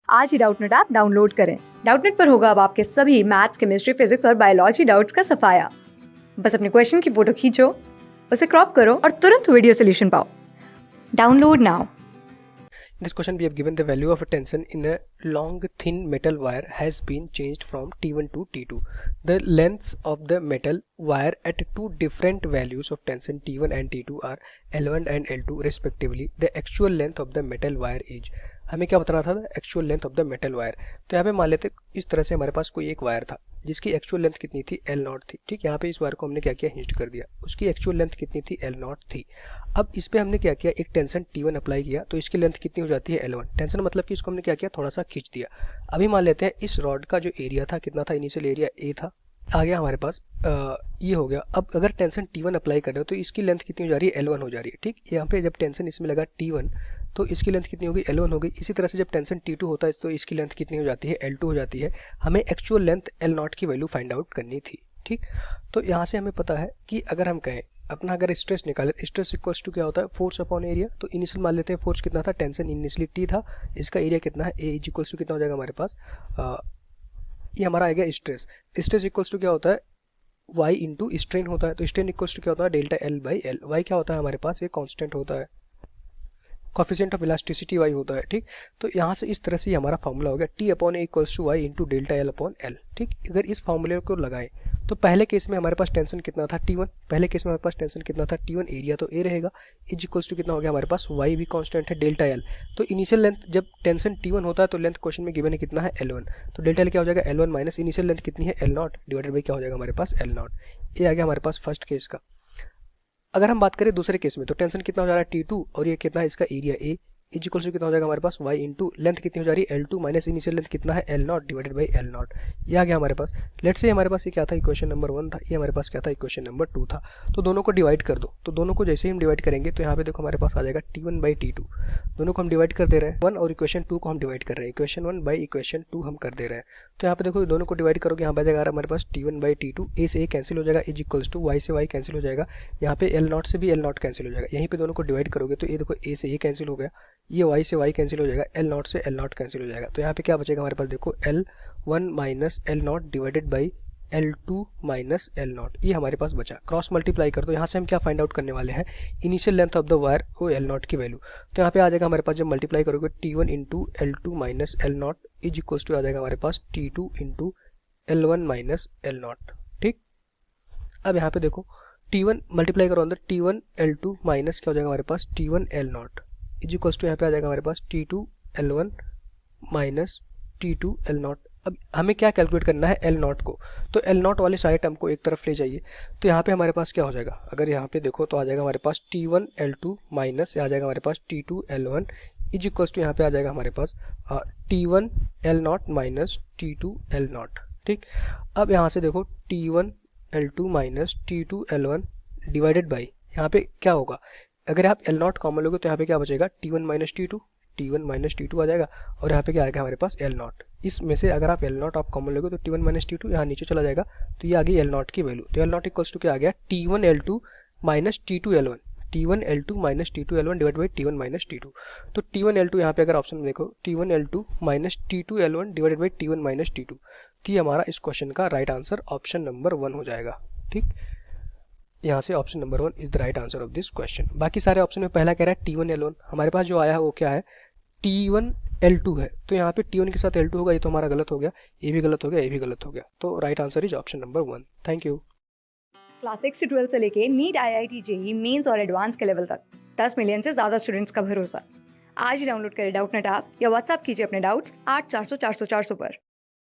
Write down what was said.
आज ही Doubtnut app download करें। Doubtnut पर होगा अब आपके सभी मैथ्स, केमिस्ट्री, फिजिक्स और बायोलॉजी डाउट्स का सफाया। बस अपने क्वेश्चन की फोटो खींचो, उसे क्रॉप करो और तुरंत वीडियो सोल्यूशन पाओ। Download now. In this question, we have given the value of a tension in a long thin metal wire has been changed from T1 to T2. The lengths of the metal wire at two different values of tension T1 and T2 are L1 and L2 respectively. The actual length of the metal wire is. हमें क्या बताना था? Actual length of the metal wire. तो यहाँ पे मान लेते इस तरह से हमारे पास कोई एक वायर था जिसकी एक्चुअल लेंथ कितनी थी? L नॉट थी। ठीक, यहाँ पे इस वायर को हमने क्या किया? हिंज्ड कर दिया। उसकी एक्चुअल लेंथ कितनी थी? L नॉट थी। अब इस पे हमने क्या किया? एक टेंशन T1 अप्लाई किया तो इसकी लेंथ कितनी हो जाती है? L1। टेंशन मतलब कि इसको हमने क्या किया? थोड़ा सा खींच दिया। अभी मान लेते हैं इस रॉड का जो एरिया था कितना था? इनिशियल एरिया A था। आ गया हमारे पास ये हो गया। अब अगर टेंशन T1 अप्लाई कर रहे हो तो इसकी लेंथ कितनी हो जा रही है? L1 हो जा रही है। ठीक, यहाँ पे जब टेंशन इसमें लगा T1 तो इसकी लेंथ कितनी होगी? L1 हो गई। इसी तरह से जब टेंशन T2 होता है तो इसकी लेंथ कितनी हो जाती है? L2 हो जाती है। हमें एक्चुअल लेंथ L नॉट की वैल्यू फाइंड आउट करनी थी। ठीक, तो यहाँ से हमें पता है कि अगर हम कहें अपना अगर स्ट्रेस निकाले, स्ट्रेस इक्वल्स टू क्या होता है? Force upon area. तो इनिशियल मान लेते हैं फोर्स कितना था? टेंशन इनिशियली T था, इसका एरिया कितना है? A इज इक्वल्स टू कितना हो जाएगा हमारे पास? ये हमारा आएगा स्ट्रेस। स्ट्रेस इक्वल्स टू क्या होता है? y इंटू स्ट्रेन होता है। तो स्ट्रेन इक्वल्स टू क्या होता है? Delta L by L। y क्या होता है हमारे पास? ये कांस्टेंट होता है, कोफिशिएंट ऑफ इलास्टिसिटी y होता है। ठीक, तो यहाँ से इस तरह से हमारा फॉर्मूला हो गया T upon A equals to Y into delta L upon L। ठीक, अगर इस फॉर्मूले को लगाएं तो पहले केस में हमारे पास टेंशन कितना था? T1। पहले केस में हमारे पास टेंशन कितना था? T1। एरिया तो A रहेगा, इज इक्वल्स टू कितना हो गया हमारे पास? y भी कांस्टेंट है, डेल्टा L। तो इनिशियल लेंथ जब टेंशन T1 होता है तो लेंथ क्वेश्चन में गिवन है कितना है? L1। तो डेल्टा L क्या हो जाएगा? L1 माइनस इनिशियल लेंथ कितनी है? L नॉट डिवाइडेड बाई क्या हो जाएगा हमारे पास? L not. ये आ गया हमारे पास फर्स्ट केस का। अगर हम बात करें दूसरे केस में तो टेंशन कितना हो जा रहा है? T2 और ये कितना है इसका? Area A is equal to कितना हो जाएगा हमारे पास? y इंटू लेंथ कितनी हो जा रही है? L2 माइनस इनिशियल लेंथ कितना है? L not divided by L not. ये आ गया हमारे पास। लेट्स से हमारे पास ये क्या था? इक्वेशन नंबर 1 था। ये हमारे पास क्या था? इक्वेशन नंबर 2 था। तो दोनों को डिवाइड कर दो। तो दोनों को जैसे ही हम डिवाइड करेंगे तो यहाँ पे देखो हमारे पास आ जाएगा T1 बाई T2। दोनों को हम डिवाइड कर दे रहे हैं 1 और इक्वेशन 2 को हम डिवाइड कर रहे हैं। इक्वेशन 1 बाई इक्वेशन 2 हम कर दे रहे हैं। तो यहाँ पे देखो दोनों को डिवाइड करोगे, यहाँ पे आ जाएगा हमारे पास T1 बाई T2। ए से ए कैंसिल हो जाएगा, इज इक्वल्स टू वाई से वाई कैंसिल हो जाएगा। यहाँ पे L नॉट से भी L नॉट कैंसिल हो जाएगा। यहीं पे दोनों को डिवाइड करोगे तो ये देखो ए से ए कैंसिल हो गया, ये y से y कैंसिल हो जाएगा, L नॉट से L नॉट कैंसिल हो जाएगा। तो यहाँ पे क्या बचेगा हमारे पास? देखो L1 minus L not divided by L2 minus L not. ये हमारे पास बचा। क्रॉस मल्टीप्लाई कर दो। यहाँ से हम क्या फाइंड आउट करने वाले हैं? Initial length of the wire वो L नॉट की वैल्यू। तो यहाँ पे आ जाएगा हमारे पास जब मल्टीप्लाई करोगे T1 into L2 minus L naught is equals to आ जाएगा हमारे पास T2 into L1 minus L naught. ठीक, अब यहाँ पे देखो T1 मल्टीप्लाई करो अंदर, T1 L2 माइनस क्या हो जाएगा हमारे पास? T1 L naught is equals to यहाँ पे आ जाएगा हमारे पास T2 L1 minus T2 L not. अब हमें क्या कैलकुलेट करना है? L नॉट को। तो L नॉट वाले सारे टर्म को एक तरफ ले जाइए। तो यहाँ पे हमारे पास क्या हो जाएगा? अगर यहाँ पे देखो तो आ जाएगा हमारे पास T1 L2 माइनस आ जाएगा हमारे पास T2 L1 is equals to यहाँ पे आ जाएगा हमारे पास T1 L not minus T2 L naught. ठीक, अब यहाँ से देखो T1 L2 minus T2 L1 divided by यहाँ पे क्या होगा? अगर आप L नॉट कॉमन लोगे तो यहाँ पे क्या बचेगा? T1 माइनस T2 आ जाएगा और यहाँ पे क्या आएगा हमारे पास? L not. इसमें से अगर आप L नॉट आप कॉमन लोगे तो T1 माइनस T2 यहाँ नीचे चला जाएगा। तो ये आ गई L नॉट की वैल्यू। तो L नॉट इक्वल्स टू क्या आ गया? T1 L2 minus T2 L1। T1 L2 minus T2 L1 divide by T1 minus T2। तो T1 L2 यहाँ पे अगर ऑप्शन में देखो T1 L2 minus T2 L1 divided by T1 minus T2। तो ये हमारा इस क्वेश्चन का राइट आंसर ऑप्शन नंबर 1 हो जाएगा। ठीक, यहाँ से option number 1 is the right answer of this question. बाकी सारे ऑप्शन में पहला कह रहा है T1 L1, हमारे पास जो आया है वो क्या है? T1 L2 है। तो यहाँ पे T1 के साथ L2 होगा, ये तो हमारा गलत हो गया, ये भी गलत हो गया, ये भी गलत हो गया। तो right answer is option number 1। Thank you. Class 6 से 12 से लेके नीट, IIT, जेईई मेंस और एडवांस के लेवल तक 10 मिलियन से ज्यादा स्टूडेंट्स का भरोसा। आज ही डाउनलोड करें डाउटनेट ऐप या व्हाट्सएप कीजिए अपने डाउट्स 8400 400 400 पर।